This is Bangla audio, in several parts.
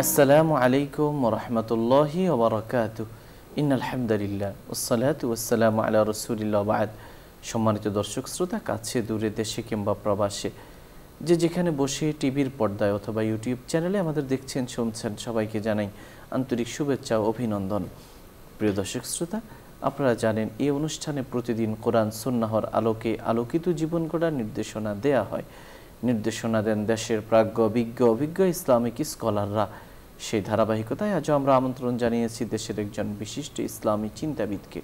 আসসালামু আলাইকুম ওয়া রাহমাতুল্লাহি ওয়া বারাকাতুহু। ইন্নাল হামদুলিল্লাহ ওয়াসসালাতু ওয়াসসালামু আলা রাসূলিল্লাহ বা'দ। সম্মানিত দর্শক শ্রোতা, কাছে দূরে, দেশে কিংবা প্রবাসে, যে যেখানে বসে টিভির পর্দায় অথবা ইউটিউব চ্যানেলে আমাদের দেখছেন, শুনছেন, সবাইকে জানাই আন্তরিক শুভেচ্ছা ও অভিনন্দন। প্রিয় দর্শক শ্রোতা, আপনারা জানেন এই অনুষ্ঠানে প্রতিদিন কোরআন সুন্নাহর আলোকে আলোকিত জীবন গড়ার নির্দেশনা দেয়া হয়। নির্দেশনা দেন দেশের প্রাজ্ঞ অভিজ্ঞ ইসলামিক স্কলাররা। সেই ধারাবাহিকতায় আজও আমরা আমন্ত্রণ জানিয়েছি দেশের একজন বিশিষ্ট ইসলামী চিন্তাবিদকে।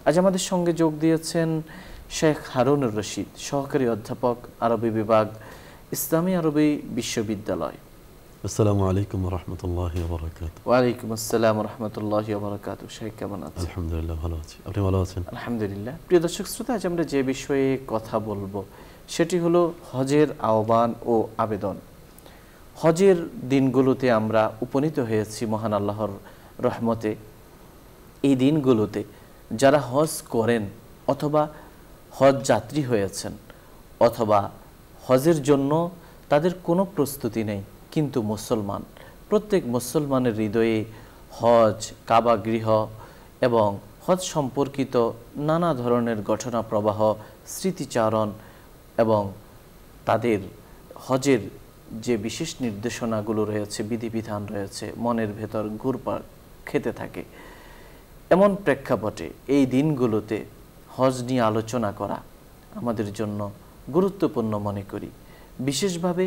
আজ আমাদের সঙ্গে যোগ দিয়েছেন শেখ হারুনুর রশিদ, সহকারী অধ্যাপক, আরবি বিভাগ, ইসলামী আরবি বিশ্ববিদ্যালয়। আসসালামু আলাইকুম ওয়া রাহমাতুল্লাহি ওয়া বারাকাতুহু। ওয়া আলাইকুম আসসালাম ওয়া রাহমাতুল্লাহি ওয়া বারাকাতুহু। শেখ কেমন আছেন? আলহামদুলিল্লাহ, ভালো আছি। আপনি ভালো আছেন? আলহামদুলিল্লাহ। প্রিয় দর্শক শ্রোতা, আজ আমরা যে বিষয়ে কথা বলবো সেটি হলো হজের আহ্বান ও আবেদন। হজের দিনগুলোতে আমরা উপনীত হয়েছি মহান আল্লাহর রহমতে। এই দিনগুলোতে যারা হজ করেন অথবা হজ যাত্রী হয়েছেন অথবা হজের জন্য তাদের কোনো প্রস্তুতি নেই, কিন্তু প্রত্যেক মুসলমানের হৃদয়ে হজ, কাবা গৃহ এবং হজ সম্পর্কিত নানা ধরনের ঘটনা প্রবাহ, স্মৃতিচারণ এবং তাদের হজের যে বিশেষ নির্দেশনাগুলো রয়েছে, বিধিবিধান রয়েছে, মনের ভেতর ঘুরপাক খেতে থাকে। এমন প্রেক্ষাপটে এই দিনগুলোতে হজ নিয়ে আলোচনা করা আমাদের জন্য গুরুত্বপূর্ণ মনে করি। বিশেষভাবে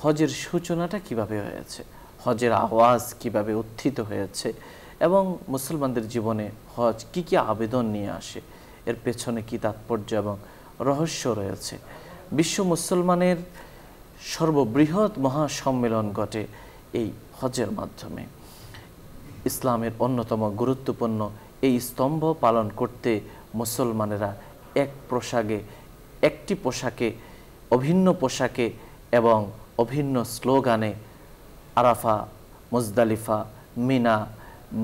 হজের সূচনাটা কিভাবে হয়েছে, হজের আওয়াজ কিভাবে উত্থিত হয়েছে এবং মুসলমানদের জীবনে হজ কি কি আবেদন নিয়ে আসে, এর পেছনে কি তাৎপর্য এবং রহস্য রয়েছে। বিশ্ব মুসলমানের সর্ববৃহৎ মহাসম্মেলন ঘটে এই হজের মাধ্যমে। ইসলামের অন্যতম গুরুত্বপূর্ণ এই স্তম্ভ পালন করতে মুসলমানেরা একটি পোশাকে, অভিন্ন পোশাকে এবং অভিন্ন স্লোগানে আরাফা, মুজদালিফা, মিনা,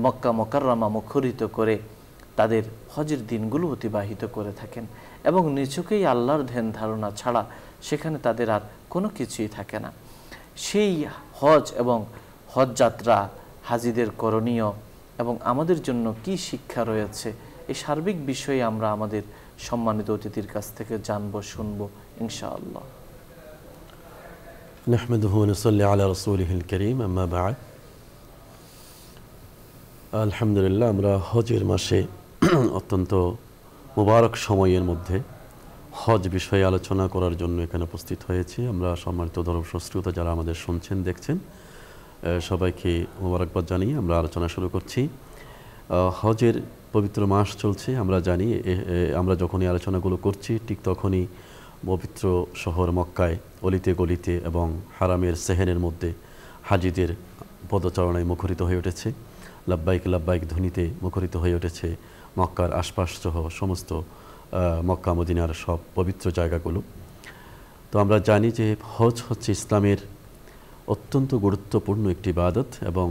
মক্কা মুকাররমা মুখরিত করে তাদের হজের দিনগুলো অতিবাহিত করে থাকেন এবং নিছকেই আল্লাহর ধ্যান ধারণা ছাড়া সেখানে তাদের আর কোনো কিছুই থাকে না। সেই হজ এবং হজ যাত্রা হাজিদের করণীয় এবং আমাদের জন্য কি শিক্ষা রয়েছে, এই সার্বিক বিষয়ে আমরা আমাদের সম্মানিত অতিথির কাছ থেকে জানবো, শুনবো ইনশাআল্লাহ। নাহমাদুহু ওয়া নুসাল্লি আলা রাসূলিহিল কারীম, আম্মা বা'দ। আলহামদুলিল্লাহ, আমরা হজের মাসে অত্যন্ত মুবারক সময়ের মধ্যে হজ বিষয়ে আলোচনা করার জন্য এখানে উপস্থিত হয়েছি। আমরা সম্মানিত দর্শক শ্রোতা যারা আমাদের শুনছেন, দেখছেন, সবাইকে মোবারকবাদ জানিয়ে আমরা আলোচনা শুরু করছি। হজের পবিত্র মাস চলছে, আমরা জানি। আমরা যখনই আলোচনাগুলো করছি ঠিক তখনই পবিত্র শহর মক্কায় অলিতে গলিতে এবং হারামের সেহেনের মধ্যে হাজিদের পদচারণায় মুখরিত হয়ে উঠেছে, লাব্বাইক লাব্বাইক ধ্বনিতে মুখরিত হয়ে উঠেছে মক্কার আশপাশ সহ সমস্ত মক্কা মদিনার সব পবিত্র জায়গাগুলো। তো আমরা জানি যে হজ হচ্ছে ইসলামের অত্যন্ত গুরুত্বপূর্ণ একটি ইবাদত এবং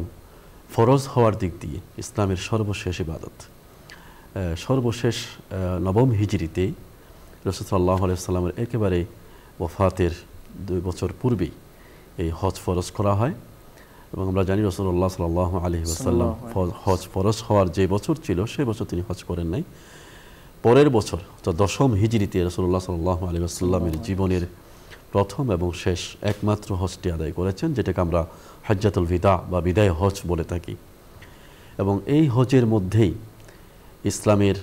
ফরজ হওয়ার দিক দিয়ে ইসলামের সর্বশেষ ইবাদত। সর্বশেষ নবম হিজরিতে রাসূল সাল্লাল্লাহু আলাইহি ওয়াসাল্লামের একেবারে ওফাতের 2 বছর পূর্বেই এই হজ ফরজ করা হয় এবং আমরা জানি রাসূলুল্লাহ সাল্লাল্লাহু আলাইহি ওয়াসাল্লাম হজ ফরজ হওয়ার যে বছর ছিল সে বছর তিনি হজ করেন নাই। পরের বছর তো 10ম হিজরিতে রাসূলুল্লাহ সাল্লাল্লাহু আলাইহি ওয়াসাল্লামের জীবনের প্রথম এবং শেষ একমাত্র হজটি আদায় করেছেন, যেটাকে আমরা হজ্জাতুল বিদা বা বিদায় হজ বলে থাকি। এবং এই হজের মধ্যেই ইসলামের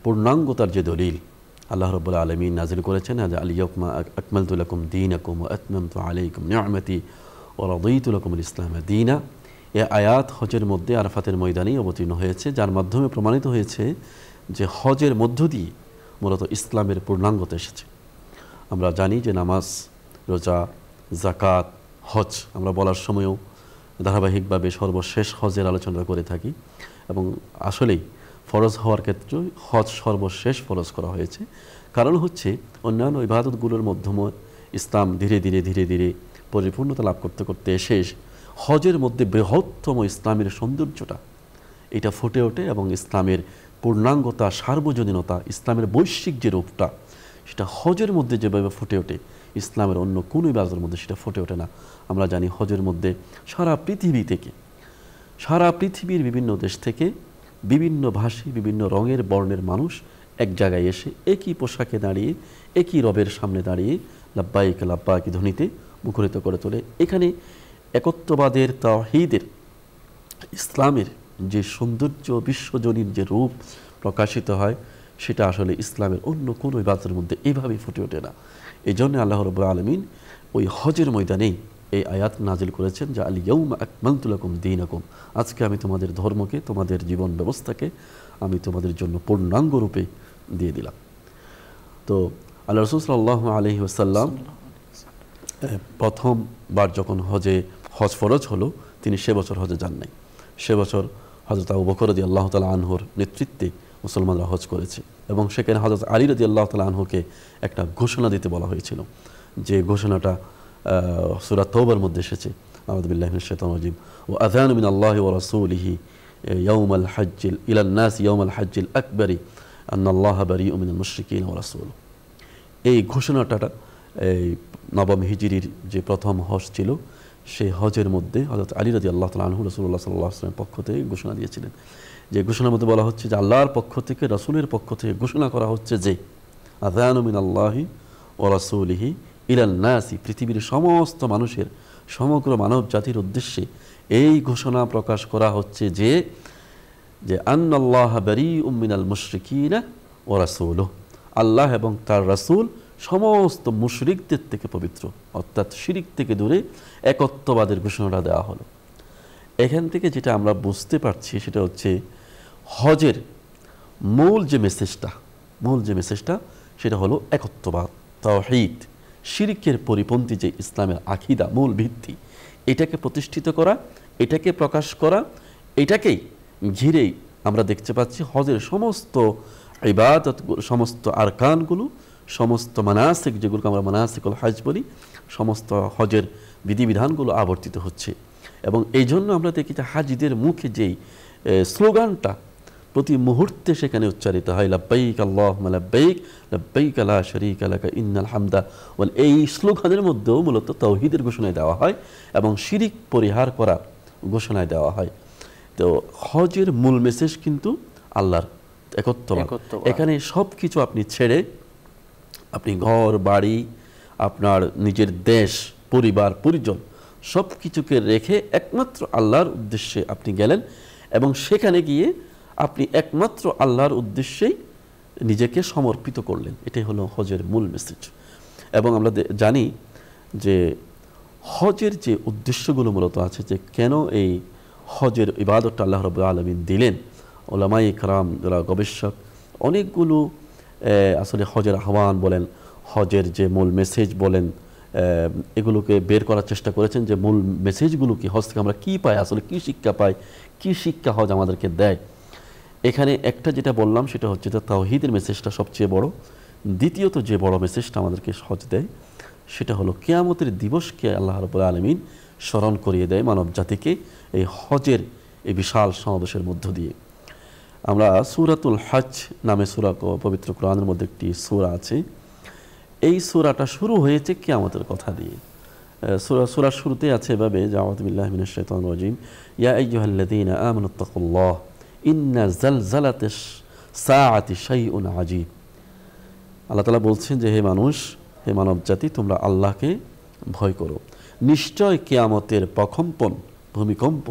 পূর্ণাঙ্গতার যে দলিল আল্লাহ রাব্বুল আলামিন নাযিল করেছেন, আল ইয়াউমা আকমালতু লাকুম দীনাকুম ওয়া আতমামতু আলাইকুম নি'মাতি ওয়া রাদিতু লাকুমুল ইসলাম দীনা। এই আয়াত হজের মধ্যে আরাফাতের ময়দানেই অবতীর্ণ হয়েছে, যার মাধ্যমে প্রমাণিত হয়েছে যে হজের মধ্য দিয়ে মূলত ইসলামের পূর্ণাঙ্গতা এসেছে। আমরা জানি যে নামাজ, রোজা, যাকাত, হজ আমরা বলার সময়ও ধারাবাহিকভাবে সর্বশেষ হজের আলোচনা করে থাকি এবং আসলেই ফরজ হওয়ার ক্ষেত্রে হজ সর্বশেষ ফরজ করা হয়েছে। কারণ হচ্ছে অন্যান্য ইবাদতগুলোর মাধ্যমে ইসলাম ধীরে ধীরে পরিপূর্ণতা লাভ করতে করতে এসে হজের মধ্যে বৃহত্তম ইসলামের সৌন্দর্যটা এটা ফুটে ওঠে এবং ইসলামের পূর্ণাঙ্গতা, সার্বজনীনতা, ইসলামের বৈশ্বিক যে রূপটা সেটা হজের মধ্যে যেভাবে ফুটে ওঠে ইসলামের অন্য কোনো ইবাদতের মধ্যে সেটা ফুটে ওঠে না। আমরা জানি হজের মধ্যে সারা পৃথিবী থেকে, সারা পৃথিবীর বিভিন্ন দেশ থেকে বিভিন্ন ভাষী, বিভিন্ন রঙের বর্ণের মানুষ এক জায়গায় এসে একই পোশাকে দাঁড়িয়ে, একই রবের সামনে দাঁড়িয়ে লাব্বাইক লাব্বাইক ধ্বনিতে মুখরিত করে তোলে। এখানে একত্ববাদের, তাওহীদের, ইসলামের যে সৌন্দর্য, বিশ্বজনীন যে রূপ প্রকাশিত হয়, সেটা আসলে ইসলামের অন্য কোনো ইবাদতের মধ্যে এইভাবেই ফুটে ওঠে না। এই জন্য আল্লাহ রাব্বুল আলামিন ওই হজের ময়দানেই এই আয়াত নাজিল করেছেন যে আল ইয়াউমা আকমালতু লাকুম দীনাকুম, আজকে আমি তোমাদের ধর্মকে, তোমাদের জীবন ব্যবস্থাকে আমি তোমাদের জন্য পূর্ণাঙ্গ রূপে দিয়ে দিলাম। তো আল্লাহ রাসূল সাল্লাল্লাহু আলাইহি ওয়াসাল্লাম প্রথমবার যখন হজ ফরজ হলো, তিনি সে বছর হজে যান নাই। সে বছর হযরত আবু বকর রাদিয়াল্লাহু তাআলা আনহুর নেতৃত্বে মুসলমানরা হজ করেছে এবং সেখানে হযরত আলী রাদিয়াল্লাহু তাআলা আনহুকে একটা ঘোষণা দিতে বলা হয়েছিল, যে ঘোষণাটা সূরা তাওবার মধ্যে এসেছে, আউযু বিল্লাহি মিনাশ শাইতানির রাজীম, ওয়া আযানু মিনাল্লাহি ওয়া রাসূলিহি ইয়াউমাল হাজ্জিল ইলান নাস ইয়াউমাল হাজ্জিল আকবরি আন্নাল্লাহা বারিউম মিনাল মুশরিকিন ওয়া রাসূলুহু। এই ঘোষণাটা এই নবম হিজরির যে প্রথম হজ ছিল, সেই হজের মধ্যে হযরত আলী রাদিয়াল্লাহু তাআলা আনহু রাসূলুল্লাহ সাল্লাল্লাহু আলাইহি ওয়াসাল্লামের পক্ষ থেকে ঘোষণা দিয়েছিলেন। যে ঘোষণার মধ্যে বলা হচ্ছে যে আল্লাহর পক্ষ থেকে, রাসূলের পক্ষ থেকে ঘোষণা করা হচ্ছে যে আযানু মিনাল্লাহি ওয়া রাসূলিহি ইলান নাসি, পৃথিবীর সমস্ত মানুষের, সমগ্র মানব জাতির উদ্দেশ্যে এই ঘোষণা প্রকাশ করা হচ্ছে যে আন্নাল্লাহা বারিউম মিনাল মুশরিকিনা ওয়া রাসূলুহু, আল্লাহ এবং তার রাসূল সমস্ত মুশরিকদের থেকে পবিত্র, অর্থাৎ শিরিক থেকে দূরে একত্ববাদের ঘোষণাটা দেওয়া হলো। এখান থেকে যেটা আমরা বুঝতে পারছি সেটা হচ্ছে হজের মূল যে মেসেজটা সেটা হলো একত্ববাদ, তাওহীদ, শিরকের পরিপন্থী যে ইসলামের আকীদা, মূল ভিত্তি, এটাকে প্রতিষ্ঠিত করা, এটাকে প্রকাশ করা, এটাকেই ঘিরেই আমরা দেখতে পাচ্ছি হজের সমস্ত ইবাদত, সমস্ত আরকানগুলো, সমস্ত মানাসিক, যেগুলোকে আমরা মানাসিকুল হজ বলি, সমস্ত হজের বিধিবিধানগুলো আবর্তিত হচ্ছে। এবং এই জন্য আমরা দেখি যে হাজিদের মুখে যেই স্লোগানটা প্রতি মুহূর্তে সেখানে উচ্চারিত হয়, লাব্বাইক আল্লাহুম্মা লাব্বাইক লাব্বাইক লা শারীকা লাকা ইন্নাল হামদা ওয়াল, এই স্লোগানের মধ্যেও মূলত তাওহীদের ঘোষণা দেওয়া হয় এবং শিরিক পরিহার করার ঘোষণা দেওয়া হয়। তো হজের মূল মেসেজ কিন্তু আল্লাহর একত্ববাদ। এখানে সব কিছু আপনি ছেড়ে, আপনি ঘর বাড়ি, আপনার নিজের দেশ, পরিবার পরিজন সব কিছুকে রেখে একমাত্র আল্লাহর উদ্দেশ্যে আপনি গেলেন এবং সেখানে গিয়ে আপনি একমাত্র আল্লাহর উদ্দেশ্যেই নিজেকে সমর্পিত করলেন। এটাই হলো হজের মূল মেসেজ। এবং আমরা জানি যে হজের যে উদ্দেশ্যগুলো মূলত আছে, যে কেন এই হজের ইবাদতটা আল্লাহ রাব্বুল আলামিন দিলেন, উলামায়ে কেরাম যারা গবেষক অনেকগুলো আসলে হজের আহ্বান বলেন, হজের যে মূল মেসেজ বলেন, এগুলোকে বের করার চেষ্টা করেছেন যে মূল মেসেজগুলো কি, হজ থেকে আমরা কী পাই, আসলে কী শিক্ষা পাই, কী শিক্ষা হজ আমাদেরকে দেয়। এখানে একটা যেটা বললাম সেটা হচ্ছে যে তাওহীদের মেসেজটা সবচেয়ে বড়। দ্বিতীয়ত যে বড় মেসেজটা আমাদেরকে হজ দেয় সেটা হলো কিয়ামতের দিবসকে আল্লাহ রাব্বুল আলামিন স্মরণ করিয়ে দেয় মানব জাতিকে এই হজের এই বিশাল সমাবেশের মধ্য দিয়ে। আমরা সূরাতুল হজ নামে সূরা, পবিত্র কোরআনের মধ্যে একটি সূরা আছে, এই সূরাটা শুরু হয়েছে কিয়ামতের কথা দিয়ে। সূরার শুরুতে আছে এভাবে, আউযু বিল্লাহি মিনাশ শাইতানির রাজীম, ইয়া আইয়ুহাল্লাযীনা আমানুত্তাকুল্লাহ ইন্না জালজালাতাস সাআতি শাইউন আজীব। আল্লাহ তাআলা বলছেন যে হে মানুষ, হে মানব জাতি, তোমরা আল্লাহকে ভয় করো, নিশ্চয় কিয়ামতের প্রকম্পন, ভূমিকম্প,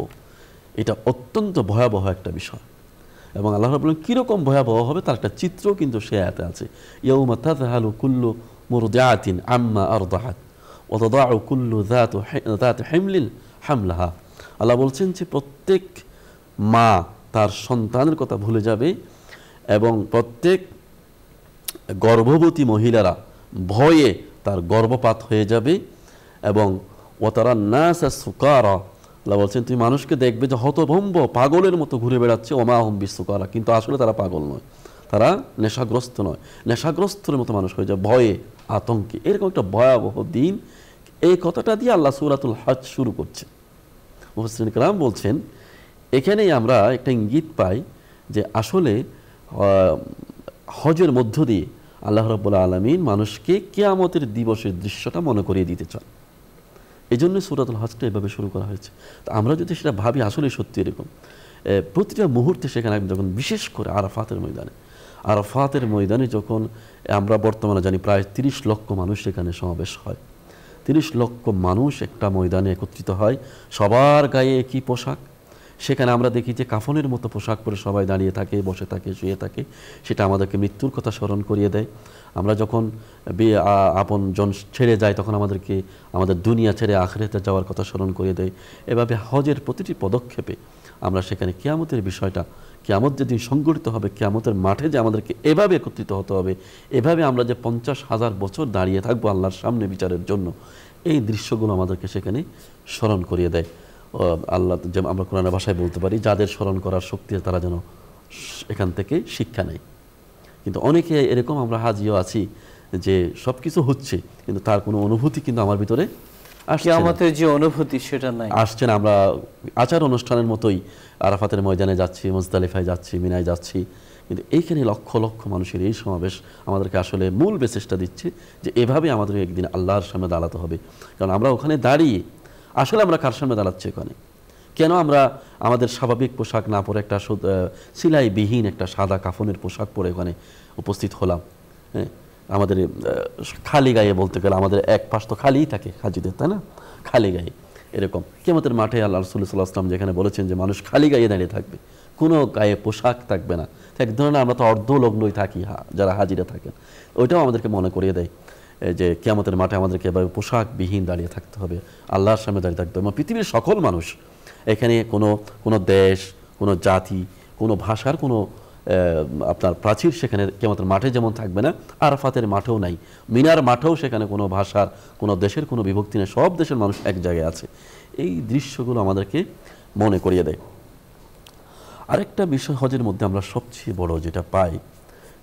এটা অত্যন্ত ভয়াবহ একটা বিষয়। এবং আল্লাহ রাব্বুল আলামিন কীরকম ভয়াবহ হবে তার একটা চিত্র কিন্তু সে আয়াতে আছে, ইয়াউমা তাযহালু কুল্লু মুরদিআতিন আম্মা আরদাআত ওয়া তাদাউ কুল্লু যাতি হিমলিন হামলাহা। আল্লাহ বলছেন যে প্রত্যেক মা তার সন্তানের কথা ভুলে যাবে এবং প্রত্যেক গর্ভবতী মহিলারা ভয়ে তার গর্ভপাত হয়ে যাবে। এবং ওয়াতারান নাসা সুকারা, আল্লাহ বলছেন তুমি মানুষকে দেখবে যে হতভম্ব, পাগলের মতো ঘুরে বেড়াচ্ছে, ওমা হুম বিসুকারা, কিন্তু আসলে তারা পাগল নয়, তারা নেশাগ্রস্ত নয়, নেশাগ্রস্তের মতো মানুষ হয়ে যায় ভয়ে, আতঙ্কে। এরকম একটা ভয়াবহ দিন, এই কথাটা দিয়ে আল্লাহ সূরাতুল হজ শুরু করছে। মুফাসসিরিন কেরাম বলছেন এখানেই আমরা একটা ইঙ্গিত পাই যে আসলে হজের মধ্য দিয়ে আল্লাহ রাব্বুল আলামিন মানুষকে কিয়ামতের দিবসের দৃশ্যটা মনে করিয়ে দিতে চান। এই জন্য সূরাতুল হজটা এভাবে শুরু করা হয়েছে। তো আমরা যদি সেটা ভাবি আসলে সত্যি এরকম প্রতিটা মুহূর্তে সেখানে যখন বিশেষ করে আরাফাতের ময়দানে যখন আমরা বর্তমানে জানি প্রায় 30 লক্ষ মানুষ সেখানে সমাবেশ হয়। 30 লক্ষ মানুষ একটা ময়দানে একত্রিত হয়, সবার গায়ে একই পোশাক। সেখানে আমরা দেখি যে কাফনের মতো পোশাক পরে সবাই দাঁড়িয়ে থাকে, বসে থাকে, শুয়ে থাকে। সেটা আমাদেরকে মৃত্যুর কথা স্মরণ করিয়ে দেয়। আমরা যখন আপন জন ছেড়ে যাই তখন আমাদেরকে আমাদের দুনিয়া ছেড়ে আখিরাতে যাওয়ার কথা স্মরণ করিয়ে দেয়। এভাবে হজের প্রতিটি পদক্ষেপে আমরা সেখানে কিয়ামতের বিষয়টা, কিয়ামত যেদিন সংগঠিত হবে, কিয়ামতের মাঠে যে আমাদেরকে এভাবে একত্রিত হতে হবে, এভাবে আমরা যে 50,000 বছর দাঁড়িয়ে থাকবো আল্লাহর সামনে বিচারের জন্য, এই দৃশ্যগুলো আমাদেরকে সেখানে স্মরণ করিয়ে দেয়। আল্লাহ যে আমরা কোরআনের ভাষায় বলতে পারি, যাদের স্মরণ করার শক্তি তারা যেন এখান থেকে শিক্ষা নেয়। কিন্তু অনেকে এরকম আমরা হাজিও আছি যে সব কিছু হচ্ছে কিন্তু তার কোনো অনুভূতি কিন্তু আমার ভিতরে কিয়ামতের যে অনুভূতি সেটা নাই, আসছে না। আমরা আচার অনুষ্ঠানের মতোই আরাফাতের ময়দানে যাচ্ছি, মুজদালিফায় যাচ্ছি, মিনায় যাচ্ছি, কিন্তু এইখানে লক্ষ লক্ষ মানুষের এই সমাবেশ আমাদেরকে আসলে মূল মেসেজটা দিচ্ছে যে এভাবে আমাদের একদিন আল্লাহর সামনে দাঁড়াতে হবে। কারণ আমরা ওখানে দাঁড়িয়ে আসলে আমরা কার সামনে দাঁড়াচ্ছি? ওখানে কেন আমরা আমাদের স্বাভাবিক পোশাক না পরে একটা সিলাইবিহীন একটা সাদা কাফনের পোশাক পরে ওখানে উপস্থিত হলাম? হ্যাঁ, আমাদের খালি গায়ে বলতে গেলে আমাদের এক পাশ তো খালিই থাকে হাজিদের, তাই না? খালি গায়ে এরকম কিয়ামতের মাঠে আল্লাহ রাসূল সাল্লাল্লাহু আলাইহি ওয়াসাল্লাম যেখানে বলেছেন যে মানুষ খালি গায়ে দাঁড়িয়ে থাকবে, কোনো গায়ে পোশাক থাকবে না। এক ধরনের আমরা তো অর্ধলগ্নই থাকি যারা হাজিরা থাকেন, ওইটাও আমাদেরকে মনে করিয়ে দেয় যে কিয়ামতের মাঠে আমাদেরকে এভাবে পোশাকবিহীন দাঁড়িয়ে থাকতে হবে, আল্লাহর সামনে দাঁড়িয়ে থাকতে হবে। এবং পৃথিবীর সকল মানুষ, এখানে কোনো দেশ, কোনো জাতি, কোনো ভাষার কোনো আপনার প্রাচীর সেখানে কিয়ামতের মাঠে যেমন থাকবে না, আরাফাতের মাঠেও নাই, মিনার মাঠেও সেখানে কোনো ভাষার, কোনো দেশের কোনো বিভক্তি নেই, সব দেশের মানুষ এক জায়গায় আছে। এই দৃশ্যগুলো আমাদেরকে মনে করিয়ে দেয়। আরেকটা বিষয় হজের মধ্যে আমরা সবচেয়ে বড় যেটা পাই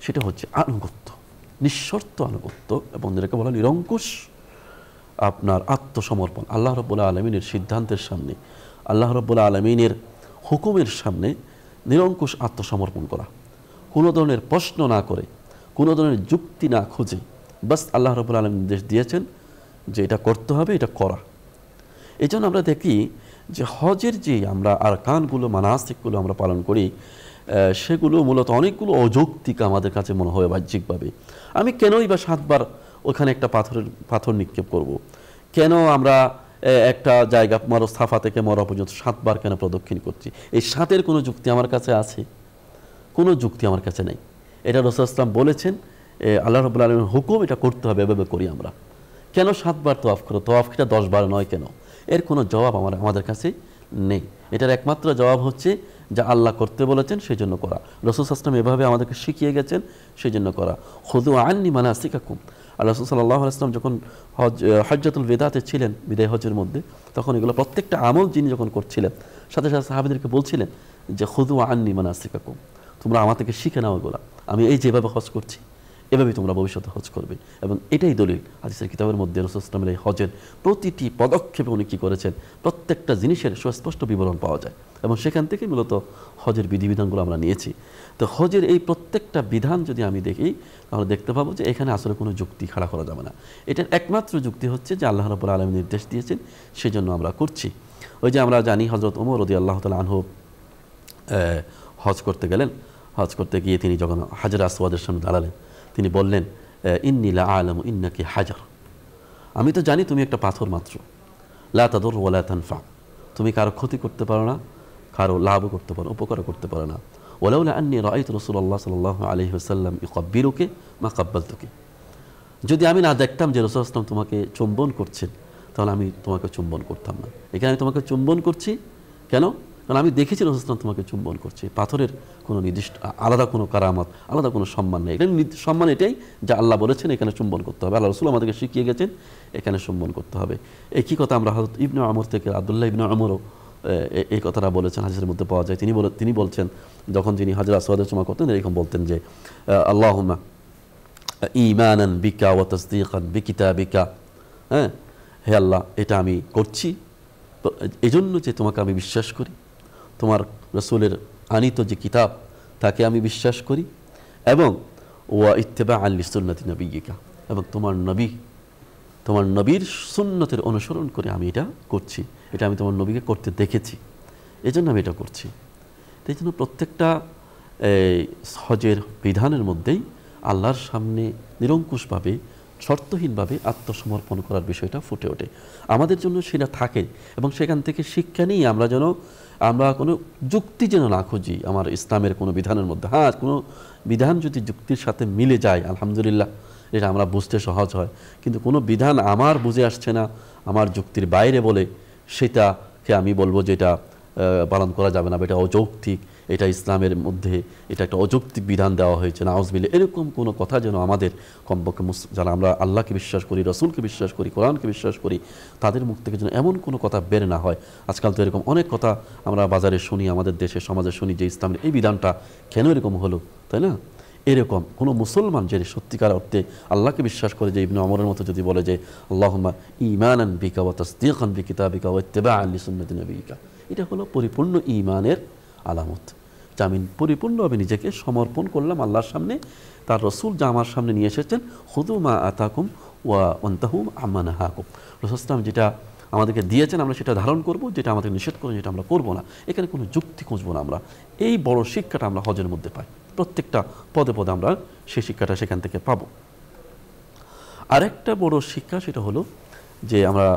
সেটা হচ্ছে আনুগত্য, নিঃশর্ত আনুগত্য, এবং যেটাকে বলা নিরঙ্কুশ আপনার আত্মসমর্পণ। আল্লাহ রাব্বুল আলামিনের সিদ্ধান্তের সামনে, আল্লাহ রাব্বুল আলামিনের হুকুমের সামনে নিরঙ্কুশ আত্মসমর্পণ করা, কোনো ধরনের প্রশ্ন না করে, কোনো ধরনের যুক্তি না খুঁজে, বাস আল্লাহ রাব্বুল আলামিন নির্দেশ দিয়েছেন যে এটা করতে হবে, এটা করা। এই জন্য আমরা দেখি যে হজের যে আমরা আরকানগুলো, মানাসিকগুলো আমরা পালন করি, সেগুলো মূলত অনেকগুলো অযৌক্তিক আমাদের কাছে মনে হয় বাহ্যিকভাবে। আমি কেনই বা 7 বার ওখানে একটা পাথর নিক্ষেপ করব? কেন আমরা একটা জায়গা সাফা থেকে মরা পর্যন্ত 7 বার কেন প্রদক্ষিণ করছি? এই 7-এর কোনো যুক্তি আমার কাছে আছে? কোনো যুক্তি আমার কাছে নেই। এটা রাসূল সাল্লাল্লাহু আলাইহি ওয়াসাল্লাম বলেছেন, আল্লাহ রাব্বুল আলামিনের হুকুম, এটা করতে হবে, এভাবে করি আমরা। কেন 7 বার তওয়াফ করো? তওয়াফ কিটা 10 বার নয় কেন? এর কোনো জবাব আমাদের কাছে নেই। এটার একমাত্র জবাব হচ্ছে যা আল্লাহ করতে বলেছেন সেই জন্য করা, রাসূল সাল্লাল্লাহু আলাইহি ওয়াসাল্লাম এভাবে আমাদেরকে শিখিয়ে গেছেন সেই জন্য করা। খুযু আন্নী মানাসিকাকুম। আল্লাহ রাসূল সাল্লাল্লাহু আলাইহি ওয়াসাল্লাম যখন হজ্জাতুল বিদাতে ছিলেন, বিদায় হজের মধ্যে, তখন এগুলো প্রত্যেকটা আমল যিনি যখন করছিলেন, সাথে সাথে সাহাবীদেরকে বলছিলেন যে খুযু আন্নী মানাসিকাকুম, তোমরা আমার থেকে শিখে নাও এগুলো, আমি এই যেভাবে হজ করছি এভাবেই তোমরা ভবিষ্যতে হজ করবে। এবং এটাই দলিল হাদিসের কিতাবের মধ্যে রাসূল সাল্লাল্লাহু আলাইহি ওয়াসাল্লামের এই হজের প্রতিটি পদক্ষেপে উনি কী করেছেন, প্রত্যেকটা জিনিসের সুস্পষ্ট বিবরণ পাওয়া যায়, এবং সেখান থেকে মূলত হজের বিধিবিধানগুলো আমরা নিয়েছি। তো হজের এই প্রত্যেকটা বিধান যদি আমি দেখি, তাহলে দেখতে পাবো যে এখানে আসলে কোনো যুক্তি খাড়া করা যাবে না। এটার একমাত্র যুক্তি হচ্ছে যে আল্লাহ রাব্বুল আলামিন নির্দেশ দিয়েছেন, সেই জন্য আমরা করছি। ওই যে আমরা জানি হযরত ওমর রাদিয়াল্লাহু তাআলা আনহু হজ করতে গেলেন, হজ করতে গিয়ে তিনি যখন হাজরে আসওয়াদের সামনে দাঁড়ালেন, তিনি বললেন, ইন্নী লা আ'লামু ইন্নাকি হাজার, আমি তো জানি তুমি একটা পাথর মাত্র, লা তাদুর ওয়া লা তানফা, তুমি কারো ক্ষতি করতে পারো না, কারো লাভও করতে পারো, উপকারও করতে পারো না। ওয়ালাউলা আন্নী রাআইতু রাসূলুল্লাহ সাল্লাল্লাহু আলাইহি ওয়াসাল্লাম ইউকাব্বিরুকি মা কাব্বালতুকি, যদি আমি না দেখতাম যে রাসূল সাল্লাল্লাহু আলাইহি ওয়াসাল্লাম তোমাকে চুম্বন করছেন, তাহলে আমি তোমাকে চুম্বন করতাম না। এখানে আমি তোমাকে চুম্বন করছি কেন? কারণ আমি দেখেছি রাসূল সাল্লাল্লাহু আলাইহি ওয়াসাল্লাম তোমাকে চুম্বন করছে। পাথরের কোনো নির্দিষ্ট আলাদা কোনো কারামত, আলাদা কোনো সম্মান নেই। এখানে সম্মান এটাই যে আল্লাহ বলেছেন এখানে চুম্বন করতে হবে, আল্লাহ রাসূল আমাদেরকে শিখিয়ে গেছেন এখানে চুম্বন করতে হবে। একই কথা আমরা হযরত ইবনে ওমর থেকে, আব্দুল্লাহ ইবনে ওমরও এই কথাটা বলেছেন, হাদিসের মধ্যে পাওয়া যায়। তিনি বলছেন, যখন তিনি হাজরে আসওয়াদের সময় করতেন, এরকম বলতেন যে আল্লাহুম্মা ঈমানান বিকা ওয়া তাসদীকান বিকিতাবিকা, হ্যাঁ, হে আল্লাহ, এটা আমি করছি এই জন্য যে তোমাকে আমি বিশ্বাস করি, তোমার রাসূলের আনিত যে কিতাব তাকে আমি বিশ্বাস করি, এবং ওয়া ইত্তিবাআন লিসুন্নতি নবিয়িকা, এবং তোমার নবীর সুন্নতের অনুসরণ করে আমি এটা করছি, এটা আমি তোমার নবীকে করতে দেখেছি, এই জন্য আমি এটা করছি। এই জন্য প্রত্যেকটা হজের বিধানের মধ্যেই আল্লাহর সামনে নিরঙ্কুশভাবে শর্তহীনভাবে আত্মসমর্পণ করার বিষয়টা ফুটে ওঠে। আমাদের জন্য সেটা থাকে, এবং সেখান থেকে শিক্ষা নিয়ে আমরা কোনো যুক্তি যেন না খুঁজি আমার ইসলামের কোনো বিধানের মধ্যে। হ্যাঁ, কোনো বিধান যদি যুক্তির সাথে মিলে যায় আলহামদুলিল্লাহ, এটা আমরা বুঝতে সহজ হয়। কিন্তু কোনো বিধান আমার বুঝে আসছে না, আমার যুক্তির বাইরে বলে, সেটাকে আমি বলবো যে এটা পালন করা যাবে না, এটা অযৌক্তিক, এটা ইসলামের মধ্যে এটা একটা অযৌক্তিক বিধান দেওয়া হয়েছে, নাউজুবিল্লাহ, এরকম কোনো কথা যেন আমাদের কমপক্ষে যারা আমরা আল্লাহকে বিশ্বাস করি, রসুলকে বিশ্বাস করি, কোরআনকে বিশ্বাস করি, তাদের মুখ থেকে যেন এমন কোনো কথা বের না হয়। আজকাল তো এরকম অনেক কথা আমরা বাজারে শুনি, আমাদের দেশে সমাজে শুনি যে ইসলামের এই বিধানটা কেন এরকম হলো, তাই না? এরকম কোনো মুসলমান যে সত্যিকার অর্থে আল্লাহকে বিশ্বাস করে, যে ইবনে ওমরের মতো যদি বলে যে আল্লাহুম্মা ঈমানান বিকা ওয়া তাসদীকান বিকিতাবিকা ওয়া ইত্তিবাআন লিসুন্নতি নবিয়িকা, এটা হলো পরিপূর্ণ ঈমানের আলামত। যে আমি পরিপূর্ণভাবে নিজেকে সমর্পণ করলাম আল্লাহর সামনে, তার রসুল যা আমার সামনে নিয়ে এসেছেন, খুযু মা আতাকুম ওয়া ওয়ান্তাহু আম্মা নাহাকুম, রাসূল সাল্লাল্লাহু আলাইহি ওয়াসাল্লাম যেটা আমাদেরকে দিয়েছেন আমরা সেটা ধারণ করব, যেটা আমাদের নিষেধ করেন যেটা আমরা করব না, এখানে কোনো যুক্তি খুঁজবো না আমরা। এই বড় শিক্ষাটা আমরা হজের মধ্যে পাই, প্রত্যেকটা পদে পদে আমরা সেই শিক্ষাটা সেখান থেকে পাব। আরেকটা বড় শিক্ষা সেটা হলো যে আমরা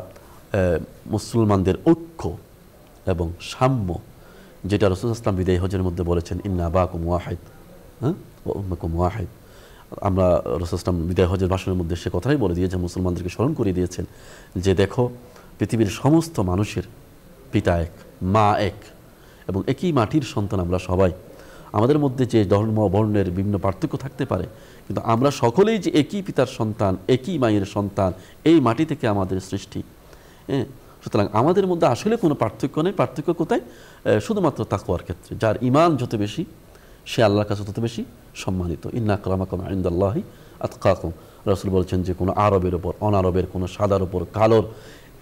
মুসলমানদের ঐক্য এবং সাম্য, যেটা রাসূল সাল্লাল্লাহু আলাইহি ওয়াসাল্লাম বিদায়ী হজের মধ্যে বলেছেন, ইন্না আবাকুম ওয়াহিদ ওয়া উম্মুকুম ওয়াহিদ। আমরা রাসূল সাল্লাল্লাহু আলাইহি ওয়াসাল্লাম বিদায়ী হজের ভাষণের মধ্যে সে কথাই বলে দিয়েছেন, মুসলমানদেরকে স্মরণ করিয়ে দিয়েছেন যে দেখো, পৃথিবীর সমস্ত মানুষের পিতা এক, মা এক, এবং একই মাটির সন্তান আমরা সবাই। আমাদের মধ্যে যে ধর্ম বর্ণের বিভিন্ন পার্থক্য থাকতে পারে, কিন্তু আমরা সকলেই যে একই পিতার সন্তান, একই মায়ের সন্তান, এই মাটি থেকে আমাদের সৃষ্টি। হ্যাঁ, সুতরাং আমাদের মধ্যে আসলে কোনো পার্থক্য নেই। পার্থক্য কোথায়? শুধুমাত্র তাকওয়ার ক্ষেত্রে। যার ঈমান যত বেশি, সে আল্লাহর কাছে তত বেশি সম্মানিত। ইন্না আকরামাকুম ইনদাল্লাহি আতকাকুম। রাসূল বলছেন যে কোনো আরবের ওপর, অনারবের, কোনো সাদার ওপর, কালোর,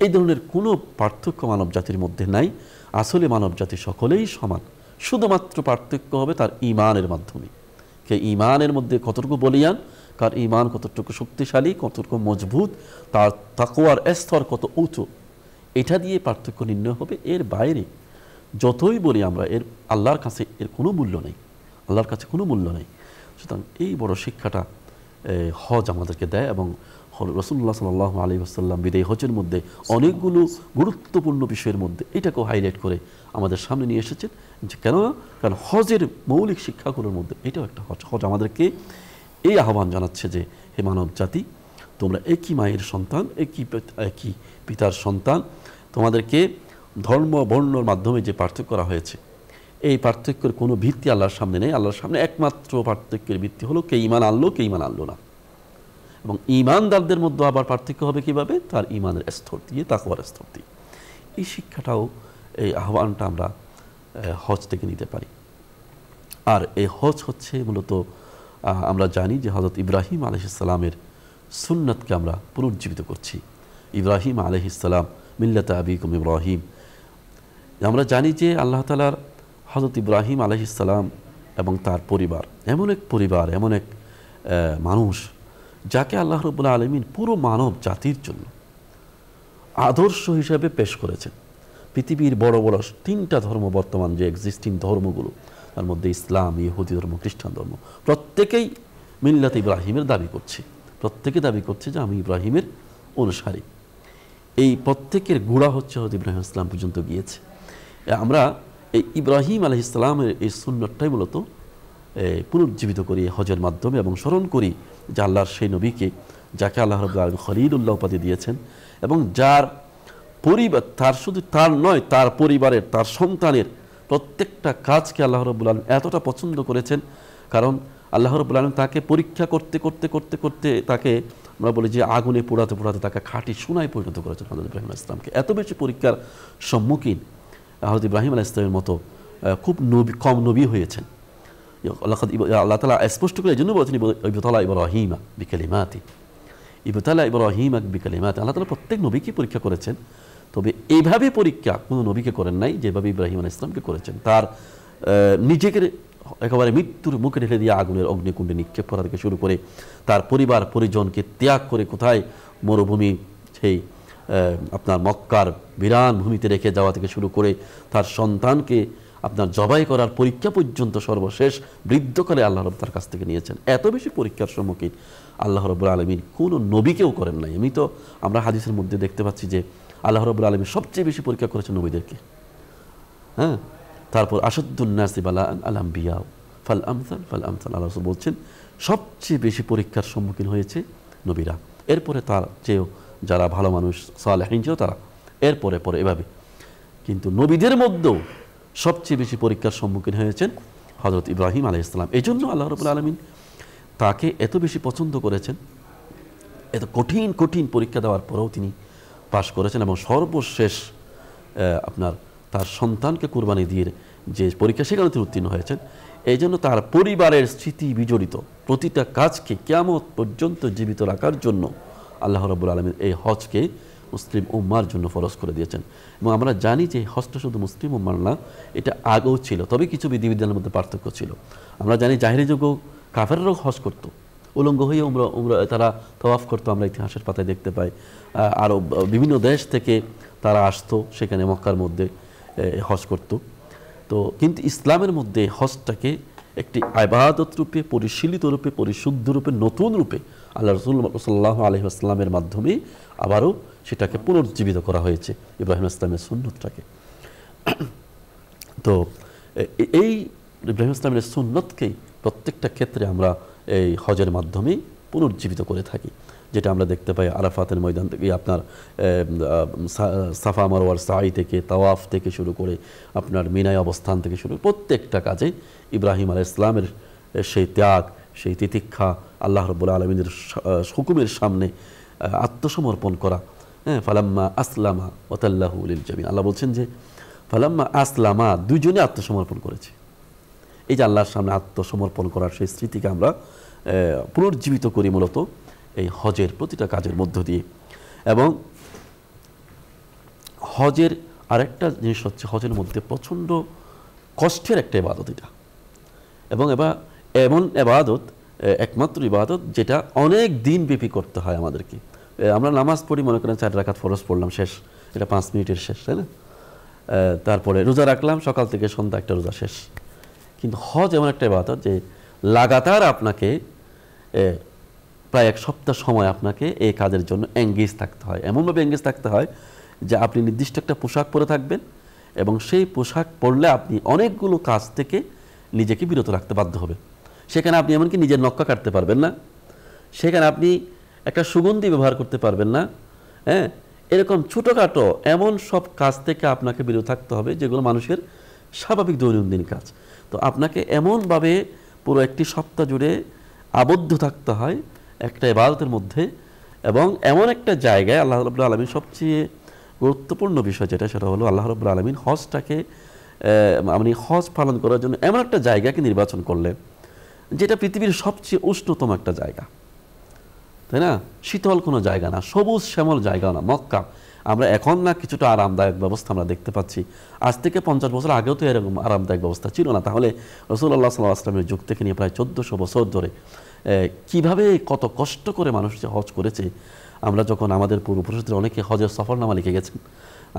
এই ধরনের কোনো পার্থক্য মানব জাতির মধ্যে নাই। আসলে মানব জাতি সকলেই সমান, শুধুমাত্র পার্থক্য হবে তার ঈমানের মাধ্যমে। কে ঈমানের মধ্যে কতটুকু বলিয়ান, কার ঈমান কতটুকু শক্তিশালী, কতটুকু মজবুত, তার তাকওয়ার স্তর কত উঁচু, এটা দিয়ে পার্থক্য নির্ণয় হবে। এর বাইরে যতই বলি আমরা, এর আল্লাহর কাছে এর কোনো মূল্য নেই, আল্লাহর কাছে কোনো মূল্য নেই। সুতরাং এই বড় শিক্ষাটা হজ আমাদেরকে দেয়, এবং রাসূলুল্লাহ সাল্লাল্লাহু আলাইহি ওয়াসাল্লাম বিদায়ী হজের মধ্যে অনেকগুলো গুরুত্বপূর্ণ বিষয়ের মধ্যে এটাকেও হাইলাইট করে আমাদের সামনে নিয়ে এসেছেন। যে কেন? কারণ হজের মৌলিক শিক্ষাগুলোর মধ্যে এটাও একটা হজ। হজ আমাদেরকে এই আহ্বান জানাচ্ছে যে হে মানব জাতি, তোমরা একই মায়ের সন্তান, একই পিতার সন্তান, তোমাদেরকে ধর্ম বর্ণর মাধ্যমে যে পার্থক্য করা হয়েছে, এই পার্থক্যের কোনো ভিত্তি আল্লাহর সামনে নেই। আল্লাহর সামনে একমাত্র পার্থক্যের ভিত্তি হলো কে ঈমান আনলো, কে ঈমান আনলো না। এবং ঈমানদারদের মধ্যে আবার পার্থক্য হবে কিভাবে? তার ঈমানের স্তর দিয়ে, তাকওয়ার স্তর দিয়ে। এই শিক্ষাটাও, এই আহ্বানটা আমরা হজ থেকে নিতে পারি। আর এই হজ হচ্ছে মূলত আমরা জানি যে হযরত ইব্রাহিম আলাইহিস সালামের সুন্নাতকে আমরা পুনর্জীবিত করছি। ইব্রাহিম আলাইহিস সালাম মিল্লাতা আবিকুম ইব্রাহিম। আমরা জানি যে আল্লাহ তাআলার হযরত ইব্রাহিম আলাইহিস সালাম এবং তার পরিবার এমন এক পরিবার, এমন এক মানুষ যাকে আল্লাহ রাব্বুল আলামিন পুরো মানব জাতির জন্য আদর্শ হিসেবে পেশ করেছেন। পৃথিবীর বড় বড় 3টা ধর্ম বর্তমান যে এক্সিস্টিং ধর্মগুলো, তার মধ্যে ইসলাম, ইহুদি ধর্ম, খ্রিস্টান ধর্ম, প্রত্যেকেই মিল্লাত ইব্রাহিমের দাবি করছে। প্রত্যেকে দাবি করছে যে আমি ইব্রাহিমের অনুসারী। এই প্রত্যেকের গোড়া হচ্ছে হযরত ইব্রাহিম ইসলাম পর্যন্ত গিয়েছে। আমরা এই ইব্রাহিম আলাইহিস সালামের এই সুন্নতটাই মূলত পুনর্জীবিত করি হজের মাধ্যমে, এবং স্মরণ করি যে আল্লাহর সেই নবীকে, যাকে আল্লাহ রাব্বুল আলামিন খলিলুল্লাহ উপাধি দিয়েছেন, এবং যার পরিবার, তার শুধু তার নয়, তার পরিবারের, তার সন্তানের প্রত্যেকটা কাজকে আল্লাহ রাব্বুল আলামিন এতটা পছন্দ করেছেন। কারণ আল্লাহ রাব্বুল আলামিন তাকে পরীক্ষা করতে করতে করতে করতে তাকে, আমরা বলি যে আগুনে পোড়াতে পোড়াতে তাকে খাঁটি সোনায় পরিণত করেছেন হযরত ইব্রাহিম আলাইহিস সালামকে। এত বেশি পরীক্ষার সম্মুখীন হযরত ইব্রাহিম আলাইহিস সালামের মতো খুব কম নবী হয়েছেন। আল্লাহ তাআলা স্পষ্ট করে এই জন্য বলেছেন ইবতালা ইব্রাহিমা বিকালিমাতি, ইবতালা ইব্রাহিমা বিকালিমাতি। আল্লাহ তাআলা প্রত্যেক নবীকে পরীক্ষা করেছেন, তবে এইভাবে পরীক্ষা কোনো নবীকে করেন নাই যেভাবে ইব্রাহিম আলাইহিস সালামকে করেছেন। তার নিজেকে একেবারে মৃত্যুর মুখে ঢেলে দিয়ে আগুনের অগ্নিকুণ্ডে নিক্ষেপ করা থেকে শুরু করে তার পরিবার পরিজনকে ত্যাগ করে কোথায় মরুভূমি সেই আপনার মক্কার বিরান ভূমিতে রেখে যাওয়া থেকে শুরু করে তার সন্তানকে আপনার জবাই করার পরীক্ষা পর্যন্ত সর্বশেষ বৃদ্ধকালে আল্লাহ রব তার কাছ থেকে নিয়েছেন। এত বেশি পরীক্ষার সম্মুখীন আল্লাহ রব্বুল আলমিন কোনো নবীকেও করেন নাই। আমি তো আমরা হাদিসের মধ্যে দেখতে পাচ্ছি যে আল্লাহ রব্বুল আলমিন সবচেয়ে বেশি পরীক্ষা করেছেন নবীদেরকে। হ্যাঁ, তারপর আসাদুন্নাসি বালাআন আল আম্বিয়া ফাল আমসাল ফাল আমসাল, আল্লাহ রাসূল বলছেন সবচেয়ে বেশি পরীক্ষার সম্মুখীন হয়েছে নবীরা, এরপরে তার চেয়েও যারা ভালো মানুষ সালেহীন ছিল তারা, এরপরে পরে এভাবে। কিন্তু নবীদের মধ্যেও সবচেয়ে বেশি পরীক্ষার সম্মুখীন হয়েছেন হযরত ইব্রাহিম আলাইহিস সালাম। এই জন্য আল্লাহ রাব্বুল আলামিন তাকে এত বেশি পছন্দ করেছেন, এত কঠিন কঠিন পরীক্ষা দেওয়ার পরেও তিনি পাশ করেছেন এবং সর্বশেষ আপনার তার সন্তানকে কুরবানি দিয়ে যে পরীক্ষা সেখানে তিনি উত্তীর্ণ হয়েছেন। এই জন্য তার পরিবারের স্মৃতি বিজড়িত প্রতিটা কাজকে কিয়ামত পর্যন্ত জীবিত রাখার জন্য আল্লাহ রাব্বুল আলামিন এই হজকে মুসলিম উম্মার জন্য ফরজ করে দিয়েছেন। এবং আমরা জানি যে হজটা শুধু মুসলিম উম্মার না, এটা আগেও ছিল, তবে কিছু বিধিবিধানের মধ্যে পার্থক্য ছিল। আমরা জানি জাহিরি যুগেও কাফেররাও হজ করতো, উলঙ্গ হয়ে উমরা তারা তওয়াফ করতো, আমরা ইতিহাসের পাতায় দেখতে পাই। আরও বিভিন্ন দেশ থেকে তারা আসতো, সেখানে মক্কার মধ্যে হজ করত। তো কিন্তু ইসলামের মধ্যে হজটাকে একটি ইবাদত রূপে, পরিশীলিত রূপে, পরিশুদ্ধ রূপে, নতুন রূপে আল্লাহ রাসূল সাল্লাল্লাহু আলাইহি ওয়াসাল্লামের মাধ্যমে আবারও সেটাকে পুনর্জীবিত করা হয়েছে, ইব্রাহিম ইসলামের সুন্নতটাকে। তো এই ইব্রাহিম ইসলামের সুন্নতকেই প্রত্যেকটা ক্ষেত্রে আমরা এই হজের মাধ্যমে পুনর্জীবিত করে থাকি, যেটা আমরা দেখতে পাই আরাফাতের ময়দান থেকে, আপনার সাফা মারওয়ার সাই থেকে, তাওয়াফ থেকে শুরু করে আপনার মিনায় অবস্থান থেকে শুরু করে প্রত্যেকটা কাজে ইব্রাহিম আলাইহিস সালামের সেই ত্যাগ, সেই তিতিক্ষা, আল্লাহ রাব্বুল আলামিনের হুকুমের সামনে আত্মসমর্পণ করা। হ্যাঁ, ফালাম্মা আসলামা ওয়াতাল্লাহু লিল জাবিন, আল্লাহ বলছেন যে ফালাম্মা আসলামা, দুইজনে আত্মসমর্পণ করেছে। এই যে আল্লাহর সামনে আত্মসমর্পণ করার সেই স্মৃতিকে আমরা পুনর্জীবিত করি মূলত এই হজের প্রতিটা কাজের মধ্য দিয়ে। এবং হজের আরেকটা জিনিস হচ্ছে, হজের মধ্যে প্রচণ্ড কষ্টের একটা ইবাদত এটা, এবং এমন ইবাদত, একমাত্র ইবাদত যেটা অনেক দিন ব্যাপী করতে হয় আমাদেরকে। আমরা নামাজ পড়ি, মনে করেন 4 রাকাত ফরজ পড়লাম, শেষ, এটা 5 মিনিটের শেষ, তাই না? তারপরে রোজা রাখলাম, সকাল থেকে সন্ধ্যা একটা রোজা শেষ। কিন্তু হজ এমন একটা ইবাদত যে লাগাতার আপনাকে প্রায় 1 সপ্তাহ সময় আপনাকে এই কাজের জন্য এঙ্গেজ থাকতে হয়। এমনভাবে এঙ্গেজ থাকতে হয় যে আপনি নির্দিষ্ট একটা পোশাক পরে থাকবেন, এবং সেই পোশাক পরলে আপনি অনেকগুলো কাজ থেকে নিজেকে বিরত রাখতে বাধ্য হবে। সেখানে আপনি এমনকি নিজের নক্কা কাটতে পারবেন না, সেখানে আপনি একটা সুগন্ধি ব্যবহার করতে পারবেন না। হ্যাঁ, এরকম ছোটোখাটো এমন সব কাজ থেকে আপনাকে বিরত থাকতে হবে যেগুলো মানুষের স্বাভাবিক দৈনন্দিন কাজ। তো আপনাকে এমনভাবে পুরো একটি সপ্তাহ জুড়ে আবদ্ধ থাকতে হয় একটা ইবাদতের মধ্যে, এবং এমন একটা জায়গায় আল্লাহ রাব্বুল আলামিন সবচেয়ে গুরুত্বপূর্ণ বিষয় যেটা, সেটা হলো আল্লাহ রাব্বুল আলামিন হজটাকে মানে হজ পালন করার জন্য এমন একটা জায়গাকে নির্বাচন করলেন যেটা পৃথিবীর সবচেয়ে উষ্ণতম একটা জায়গা, তাই না? শীতল কোনো জায়গা না, সবুজ শ্যামল জায়গা না মক্কা। আমরা এখন না কিছুটা আরামদায়ক ব্যবস্থা আমরা দেখতে পাচ্ছি, আজ থেকে 50 বছর আগেও তো এরকম আরামদায়ক ব্যবস্থা ছিল না। তাহলে রাসূলুল্লাহ সাল্লাল্লাহু আলাইহি ওয়াসাল্লামের যুগ থেকে নিয়ে প্রায় 1400 বছর ধরে কিভাবে কত কষ্ট করে মানুষ যে হজ করেছে। আমরা যখন আমাদের পূর্বপুরুষদের অনেকে হজের সফরনামা লিখে গেছেন,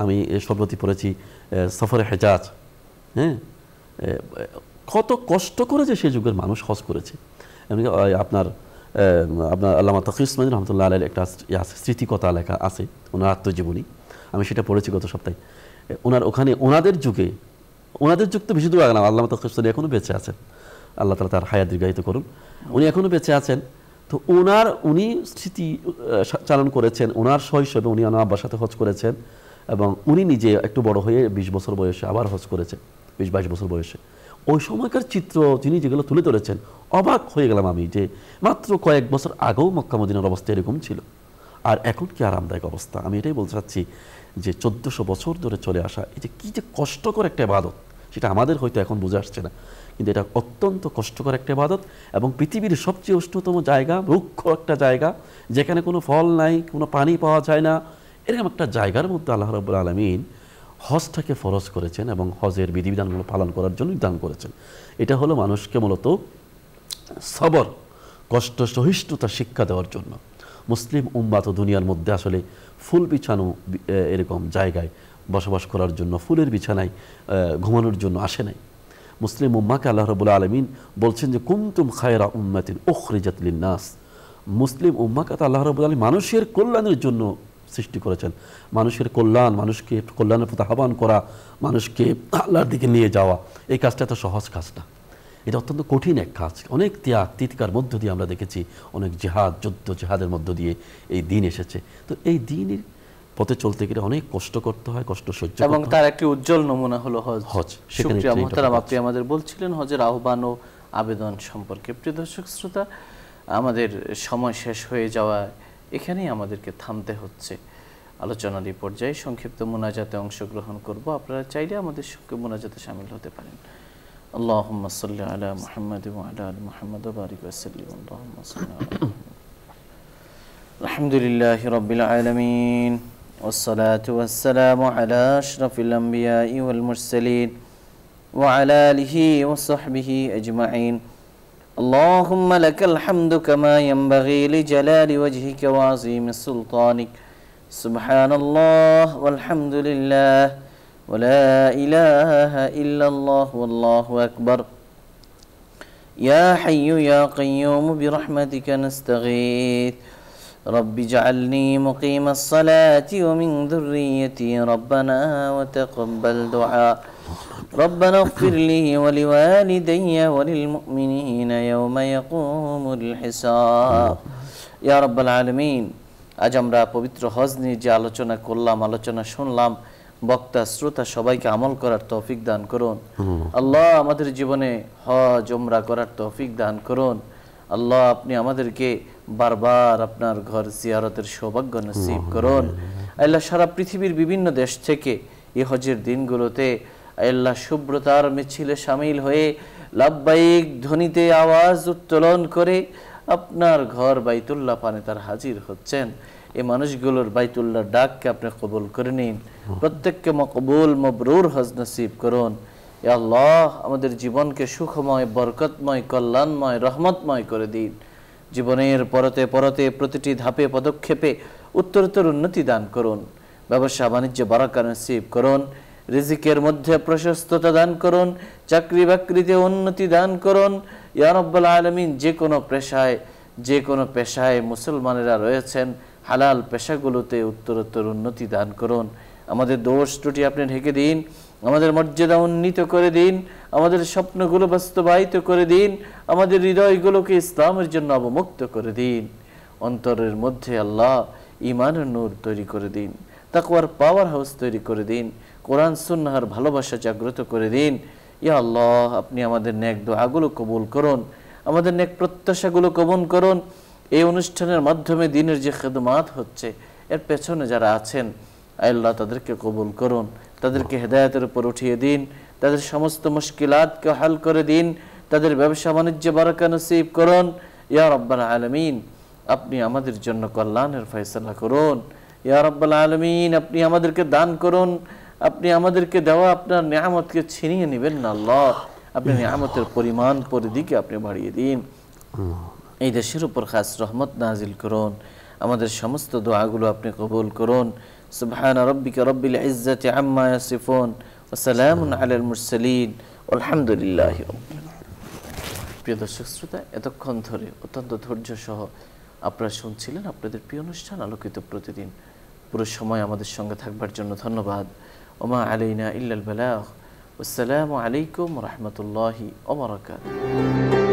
আমি সম্প্রতি পড়েছি সফরে হেজাজ। হ্যাঁ, কত কষ্ট করে যে সেই যুগের মানুষ হজ করেছে। এমনকি আপনার আল্লামা তাকি উসমানী রহমতুল্লাহ আলাইহির একটা স্মৃতিকথা লেখা আছে, ওনার আত্মজীবনী, আমি সেটা পড়েছি গত সপ্তাহে। ওখানে ওনাদের যুগ তো বেশি দূর আগে না, আল্লামা তাকি উসমানী এখনও বেঁচে আছেন, আল্লাহ তাআলা তার হায়াত দীর্ঘায়িত করুন, উনি এখনও বেঁচে আছেন। তো উনি স্মৃতি চালন করেছেন, ওনার শৈশবে উনি ওনার আব্বার সাথে হজ করেছেন, এবং উনি নিজে একটু বড় হয়ে 20 বছর বয়সে আবার হজ করেছেন, 20-22 বছর বয়সে। ওই সময়কার চিত্র তিনি যেগুলো তুলে ধরেছেন, অবাক হয়ে গেলাম আমি যে মাত্র কয়েক বছর আগেও মক্কা মদিনার অবস্থা এরকম ছিল, আর এখন কি আরামদায়ক অবস্থা। আমি এটাই বলতে চাচ্ছি যে 1400 বছর ধরে চলে আসা এই যে কী যে কষ্টকর একটা ইবাদত, সেটা আমাদের হয়তো এখন বুঝে আসছে না, কিন্তু এটা অত্যন্ত কষ্টকর একটা ইবাদত। এবং পৃথিবীর সবচেয়ে উষ্ণতম জায়গা, রুক্ষ একটা জায়গা, যেখানে কোনো ফল নাই, কোনো পানি পাওয়া যায় না, এরকম একটা জায়গার মধ্যে আল্লাহ রাব্বুল আলামিন হজটাকে ফরজ করেছেন এবং হজের বিধিবিধানগুলো পালন করার জন্য নির্ধারণ করেছেন। এটা হলো মানুষকে মূলত সবর, কষ্ট সহিষ্ণুতা শিক্ষা দেওয়ার জন্য। মুসলিম উম্মাহ তো দুনিয়ার মধ্যে আসলে ফুল বিছানো এরকম জায়গায় বসবাস করার জন্য, ফুলের বিছানায় ঘুমানোর জন্য আসে নাই। মুসলিম উম্মাহকে আল্লাহ রাব্বুল আলামিন বলছেন যে কুনতুম খায়রা উম্মাতিন উখরিজাত লিন-নাস। মুসলিম উম্মাহকে আল্লাহ রাব্বুল আলামিন মানুষের কল্যাণের জন্য সৃষ্টি করেছেন। মানুষের কল্যাণ, মানুষকে কল্যাণের প্রতি আহ্বান করা, মানুষকে আল্লাহর দিকে নিয়ে যাওয়া, এই কাজটা এত সহজ কাজ না। এটা অত্যন্ত কঠিন এক কাজ। অনেক ত্যাগ তিতিকার মধ্য দিয়ে আমরা দেখেছি, অনেক জিহাদ, যুদ্ধ জিহাদের মধ্য দিয়ে এই দিন এসেছে। তো এই দিনের পথে চলতে গেলে অনেক কষ্ট করতে হয়, কষ্ট সহ্য করতে হয়। এবং তার একটি উজ্জ্বল নমুনা হলো হজ। সেখানে আপনি আমাদের বলছিলেন হজের আহ্বান ও আবেদন সম্পর্কে। প্রিয় দর্শক শ্রোতা, আমাদের সময় শেষ হয়ে যাওয়ায় এখানেই আমাদেরকে থামতে হচ্ছে। আলোচনার এই পর্যায়ে সংক্ষিপ্ত মোনাজাতে অংশগ্রহণ করব। আপনারা চাইলে আমাদের সঙ্গে মোনাজাতে শামিল হতে পারেন। আল্লাহুম্মা সাল্লি আলা মুহাম্মাদ ওয়া আলা আলি মুহাম্মাদ ওয়া বারিক ওয়া সাল্লিম। আল্লাহুম্মা সাল্লি আলা মুহাম্মাদ। আলহামদুলিল্লাহি রাব্বিল আলামিন ওয়াসসালাতু ওয়াসসালামু আলা আশরাফিল আমবিয়াই ওয়াল মুরসালিন ওয়া আলা আলিহি ওয়া সাহবিহি আজমাইন। اللهم لك الحمد كما ينبغي لجلال وجهك وعظيم سلطانك. سبحان الله والحمد لله ولا إله إلا الله والله أكبر. يا حي يا قيوم برحمتك نستغيث. رب اجعلني مقيم الصلاة ومن ذريتي ربنا وتقبل دعاء. ربنا اغفر لي ولوالدي وللمؤمنين يوم يقوم الحساب. يا رب العالمين, আজ আমরা পবিত্র হজ নিয়ে যে আলোচনা করলাম, আলোচনা শুনলাম, বক্তা শ্রোতা সবাইকে আমল করার তৌফিক দান করুন। আল্লাহ আমাদের জীবনে হজ উমরা করার তৌফিক দান করুন। আল্লাহ আপনি আমাদেরকে বারবার আপনার ঘর জিয়ারতের সৌভাগ্য নসিব করুন। আল্লাহ সারা পৃথিবীর বিভিন্ন দেশ থেকে এই হজের দিনগুলোতে আল্লাহ শুভ্রতার মিছিলে শামিল হয়ে লাব্বাইক ধ্বনিতে আওয়াজ উত্তোলন করে আপনার ঘর বাইতুল্লাহ পানে তার হাজির হচ্ছেন। এই মানুষগুলোর বাইতুল্লাহ ডাককে আপনি কবুল করে নিন। প্রত্যেককে মকবুল মবরুর হজ নসিব করুন। ইয়া আল্লাহ আমাদের জীবনকে সুখময়, বরকতময়, কল্যাণময়, রহমতময় করে দিন। জীবনের পরতে পরতে প্রতিটি ধাপে পদক্ষেপে উত্তরোত্তর উন্নতি দান করুন। ব্যবসা বাণিজ্য বারাকা নসিব করুন। রিজিকের মধ্যে প্রশস্ততা দান করুন। চাকরি বাকরিতে উন্নতি দান করুন। ইয়া রাব্বুল আলামিন, যে কোনো পেশায় মুসলমানেরা রয়েছেন, হালাল পেশাগুলোতে উত্তরোত্তর উন্নতি দান করুন। আমাদের দোষ ত্রুটি আপনি ঢেকে দিন। আমাদের মর্যাদা উন্নীত করে দিন। আমাদের স্বপ্নগুলো বাস্তবায়িত করে দিন। আমাদের হৃদয়গুলোকে ইসলামের জন্য অবমুক্ত করে দিন। অন্তরের মধ্যে আল্লাহ ঈমানের নূর তৈরি করে দিন। তাকওয়ার পাওয়ার হাউস তৈরি করে দিন। কোরআন সুন্নাহর ভালোবাসা জাগ্রত করে দিন। ইয়া আল্লাহ আপনি আমাদের নেক দোয়াগুলো কবুল করুন। আমাদের নেক প্রত্যাশাগুলো কবুল করুন। এই অনুষ্ঠানের মাধ্যমে দিনের যে খেদমাত হচ্ছে, এর পেছনে যারা আছেন আল্লাহ তাদেরকে কবুল করুন। তাদেরকে হেদায়েতের উপর উঠিয়ে দিন। তাদের সমস্ত মুশকিলাতকে হাল করে দিন। তাদের ব্যবসা বাণিজ্য বারাকা নসিব করুন। ইয়া রাব্বাল আলামিন, আপনি আমাদের জন্য কল্যাণের ফয়সালা করুন। ইয়া রাব্বাল আলামিন, আপনি আমাদেরকে দান করুন। আপনি আমাদেরকে দেওয়া আপনার নিয়ামতকে ছিনিয়ে নেবেন না আল্লাহ। আপনি নিয়ামতের পরিমাণ পরিধিকে আপনি বাড়িয়ে দিন। এই দেশের উপর খাস রহমত নাজিল করুন। আমাদের সমস্ত দোয়াগুলো আপনি কবুল করুন। সুবহান রাব্বিকা রাব্বিল ইজ্জাতি আম্মা ইয়াসিফুন ওয়া সালামুন আলাল মুরসালিন আলহামদুলিল্লাহি রাব্বিল আলামিন। প্রিয় দর্শক শ্রোতা, এতক্ষণ ধরে অত্যন্ত ধৈর্য সহ আপনারা শুনছিলেন আপনাদের প্রিয় অনুষ্ঠান আলোকিত প্রতিদিন। পুরো সময় আমাদের সঙ্গে থাকবার জন্য ধন্যবাদ। ওমা আলাইনা ইল্লাল বালাগ। আসসালামু আলাইকুম ওয়া রাহমাতুল্লাহি ওয়া বারাকাতুহু।